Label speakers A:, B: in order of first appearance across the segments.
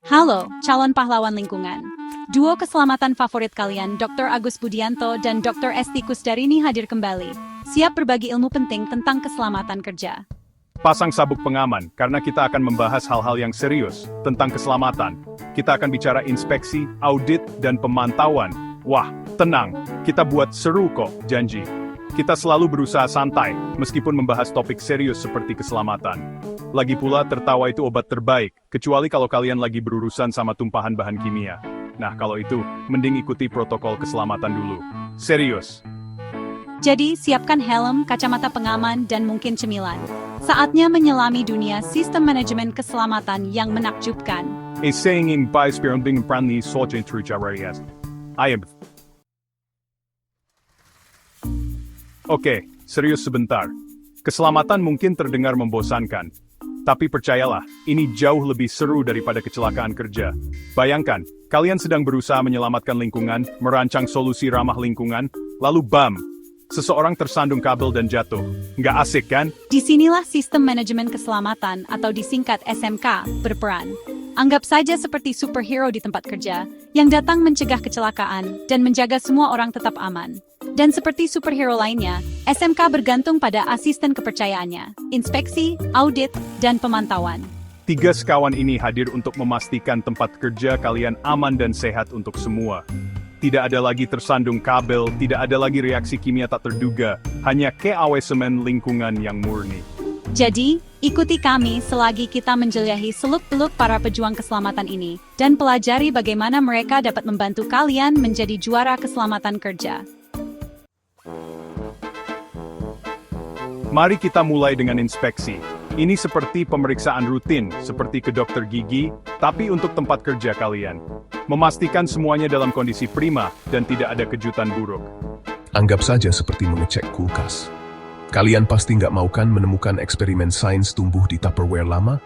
A: Halo, calon pahlawan lingkungan. Duo keselamatan favorit kalian, Dr. Agus Budianto dan Dr. Esti Kusdarini hadir kembali. Siap berbagi ilmu penting tentang keselamatan kerja.
B: Pasang sabuk pengaman, karena kita akan membahas hal-hal yang serius tentang keselamatan. Kita akan bicara inspeksi, audit, dan pemantauan. Wah, tenang, kita buat seru kok, janji. Kita selalu berusaha santai, meskipun membahas topik serius seperti keselamatan. Lagi pula, tertawa itu obat terbaik, kecuali kalau kalian lagi berurusan sama tumpahan bahan kimia. Nah, kalau itu, mending ikuti protokol keselamatan dulu. Serius.
A: Jadi, siapkan helm, kacamata pengaman, dan mungkin cemilan. Saatnya menyelami dunia sistem manajemen keselamatan yang menakjubkan.
B: A saying in Bispirunding Prani Soja Trujararias. I am. Oke, serius sebentar. Keselamatan mungkin terdengar membosankan. Tapi percayalah, ini jauh lebih seru daripada kecelakaan kerja. Bayangkan, kalian sedang berusaha menyelamatkan lingkungan, merancang solusi ramah lingkungan, lalu bam! Seseorang tersandung kabel dan jatuh. Nggak asik kan?
A: Disinilah sistem manajemen keselamatan atau disingkat SMK berperan. Anggap saja seperti superhero di tempat kerja, yang datang mencegah kecelakaan dan menjaga semua orang tetap aman. Dan seperti superhero lainnya, SMK bergantung pada asisten kepercayaannya, inspeksi, audit, dan pemantauan.
B: Tiga sekawan ini hadir untuk memastikan tempat kerja kalian aman dan sehat untuk semua. Tidak ada lagi tersandung kabel, tidak ada lagi reaksi kimia tak terduga, hanya keawesemen lingkungan yang murni.
A: Jadi, ikuti kami selagi kita menjelajahi seluk-beluk para pejuang keselamatan ini, dan pelajari bagaimana mereka dapat membantu kalian menjadi juara keselamatan kerja.
B: Mari kita mulai dengan inspeksi. Ini seperti pemeriksaan rutin, seperti ke dokter gigi, tapi untuk tempat kerja kalian. Memastikan semuanya dalam kondisi prima, dan tidak ada kejutan buruk.
C: Anggap saja seperti mengecek kulkas. Kalian pasti nggak mau kan menemukan eksperimen sains tumbuh di Tupperware lama?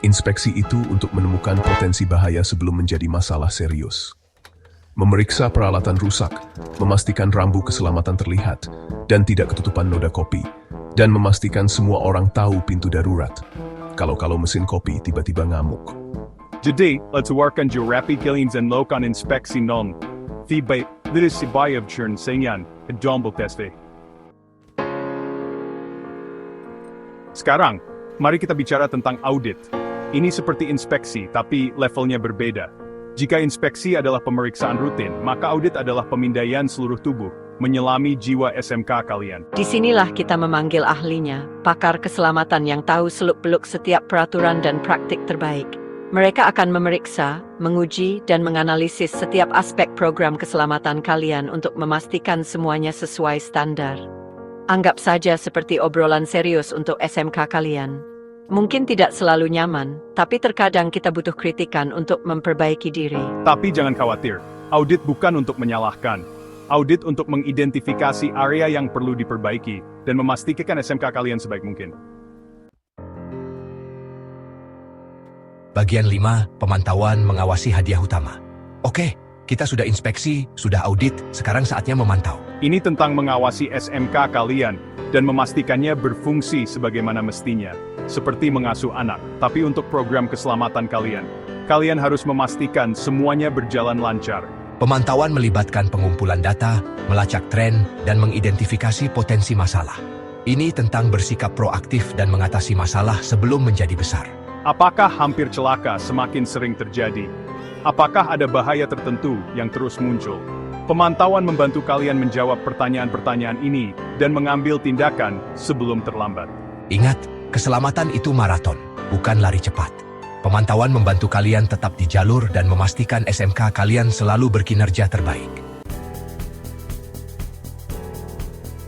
C: Inspeksi itu untuk menemukan potensi bahaya sebelum menjadi masalah serius. Memeriksa peralatan rusak, memastikan rambu keselamatan terlihat, dan tidak ketutupan noda kopi, dan memastikan semua orang tahu pintu darurat. Kalau mesin kopi tiba-tiba ngamuk.
B: Jadi, let's work on rapi kalian dan lakukan inspeksi non. Tiba, lihat si bayab churn senyan, dombel teste. Sekarang, mari kita bicara tentang audit. Ini seperti inspeksi, tapi levelnya berbeda. Jika inspeksi adalah pemeriksaan rutin, maka audit adalah pemindaian seluruh tubuh, menyelami jiwa SMK kalian.
D: Disinilah kita memanggil ahlinya, pakar keselamatan yang tahu seluk-beluk setiap peraturan dan praktik terbaik. Mereka akan memeriksa, menguji, dan menganalisis setiap aspek program keselamatan kalian untuk memastikan semuanya sesuai standar. Anggap saja seperti obrolan serius untuk SMK kalian. Mungkin tidak selalu nyaman, tapi terkadang kita butuh kritikan untuk memperbaiki diri.
B: Tapi jangan khawatir, audit bukan untuk menyalahkan. Audit untuk mengidentifikasi area yang perlu diperbaiki, dan memastikan SMK kalian sebaik mungkin.
E: Bagian 5, pemantauan mengawasi hadiah utama. Oke, kita sudah inspeksi, sudah audit, sekarang saatnya memantau.
B: Ini tentang mengawasi SMK kalian, dan memastikannya berfungsi sebagaimana mestinya. Seperti mengasuh anak, tapi untuk program keselamatan kalian. Kalian harus memastikan semuanya berjalan lancar.
E: Pemantauan melibatkan pengumpulan data, melacak tren, dan mengidentifikasi potensi masalah. Ini tentang bersikap proaktif dan mengatasi masalah sebelum menjadi besar.
B: Apakah hampir celaka semakin sering terjadi? Apakah ada bahaya tertentu yang terus muncul? Pemantauan membantu kalian menjawab pertanyaan-pertanyaan ini dan mengambil tindakan sebelum terlambat.
E: Ingat, keselamatan itu maraton, bukan lari cepat. Pemantauan membantu kalian tetap di jalur dan memastikan SMK kalian selalu berkinerja terbaik.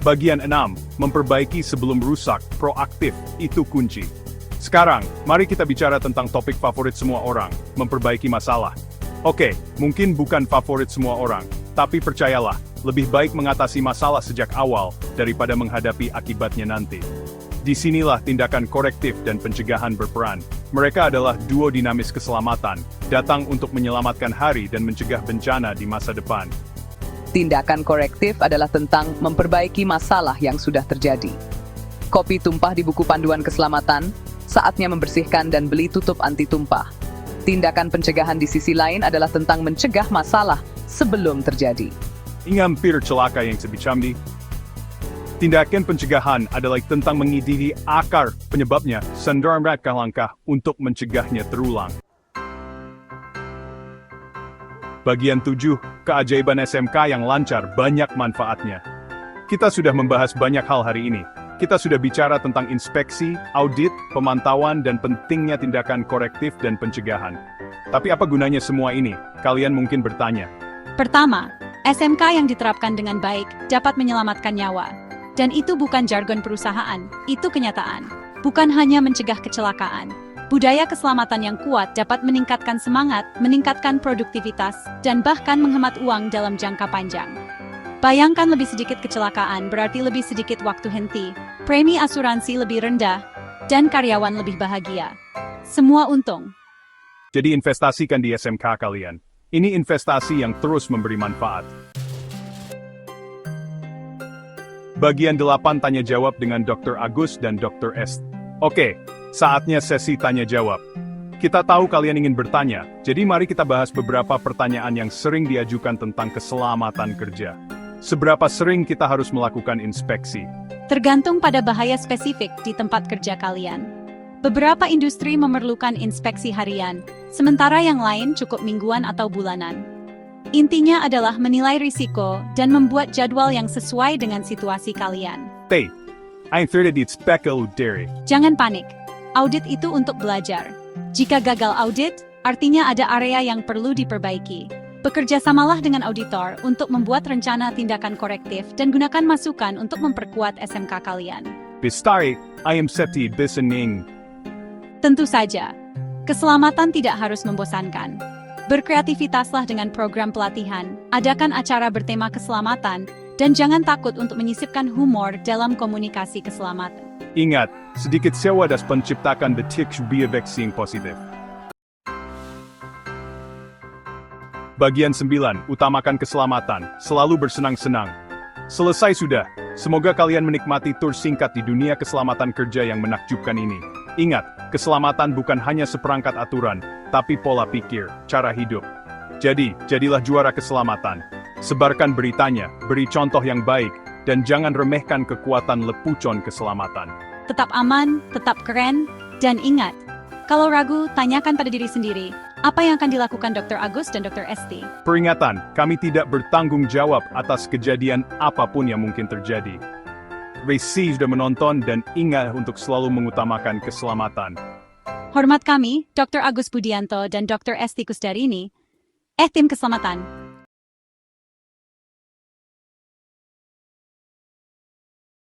B: Bagian 6, memperbaiki sebelum rusak, proaktif, itu kunci. Sekarang, mari kita bicara tentang topik favorit semua orang, memperbaiki masalah. Oke, mungkin bukan favorit semua orang, tapi percayalah, lebih baik mengatasi masalah sejak awal daripada menghadapi akibatnya nanti. Disinilah tindakan korektif dan pencegahan berperan. Mereka adalah duo dinamis keselamatan, datang untuk menyelamatkan hari dan mencegah bencana di masa depan.
F: Tindakan korektif adalah tentang memperbaiki masalah yang sudah terjadi. Kopi tumpah di buku panduan keselamatan, saatnya membersihkan dan beli tutup anti tumpah. Tindakan pencegahan di sisi lain adalah tentang mencegah masalah sebelum terjadi.
B: Ingampir celaka yang sebicamdi. Tindakan pencegahan adalah tentang mengididi akar penyebabnya, sandaran langkah untuk mencegahnya terulang. Bagian 7, keajaiban SMK yang lancar banyak manfaatnya. Kita sudah membahas banyak hal hari ini. Kita sudah bicara tentang inspeksi, audit, pemantauan, dan pentingnya tindakan korektif dan pencegahan. Tapi apa gunanya semua ini? Kalian mungkin bertanya.
A: Pertama, SMK yang diterapkan dengan baik dapat menyelamatkan nyawa. Dan itu bukan jargon perusahaan, itu kenyataan. Bukan hanya mencegah kecelakaan. Budaya keselamatan yang kuat dapat meningkatkan semangat, meningkatkan produktivitas, dan bahkan menghemat uang dalam jangka panjang. Bayangkan lebih sedikit kecelakaan berarti lebih sedikit waktu henti, premi asuransi lebih rendah, dan karyawan lebih bahagia. Semua untung.
B: Jadi investasikan di SMK kalian. Ini investasi yang terus memberi manfaat. Bagian 8 tanya jawab dengan Dr. Agus dan Dr. S. Oke, saatnya sesi tanya jawab. Kita tahu kalian ingin bertanya, jadi mari kita bahas beberapa pertanyaan yang sering diajukan tentang keselamatan kerja. Seberapa sering kita harus melakukan inspeksi?
A: Tergantung pada bahaya spesifik di tempat kerja kalian. Beberapa industri memerlukan inspeksi harian, sementara yang lain cukup mingguan atau bulanan. Intinya adalah menilai risiko dan membuat jadwal yang sesuai dengan situasi kalian.
B: T. I'm 30 spekul dari.
A: Jangan panik. Audit itu untuk belajar. Jika gagal audit, artinya ada area yang perlu diperbaiki. Bekerja samalah dengan auditor untuk membuat rencana tindakan korektif dan gunakan masukan untuk memperkuat SMK kalian.
B: Bistari, I am septi bisening.
A: Tentu saja, keselamatan tidak harus membosankan. Berkreativitaslah dengan program pelatihan, adakan acara bertema keselamatan, dan jangan takut untuk menyisipkan humor dalam komunikasi keselamatan.
B: Ingat, sedikit sewa das penciptakan detik biavek positif. Bagian 9, utamakan keselamatan, selalu bersenang-senang. Selesai sudah, semoga kalian menikmati tur singkat di dunia keselamatan kerja yang menakjubkan ini. Ingat, keselamatan bukan hanya seperangkat aturan, tapi pola pikir, cara hidup. Jadi, jadilah juara keselamatan. Sebarkan beritanya, beri contoh yang baik, dan jangan remehkan kekuatan lepucon keselamatan.
A: Tetap aman, tetap keren, dan ingat, kalau ragu, tanyakan pada diri sendiri, apa yang akan dilakukan Dr. Agus dan Dr. Esti?
B: Peringatan, kami tidak bertanggung jawab atas kejadian apapun yang mungkin terjadi. Resi sudah menonton dan ingat untuk selalu mengutamakan keselamatan.
A: Hormat kami, Dr. Agus Budianto dan Dr. Esti Kusdarini, tim keselamatan.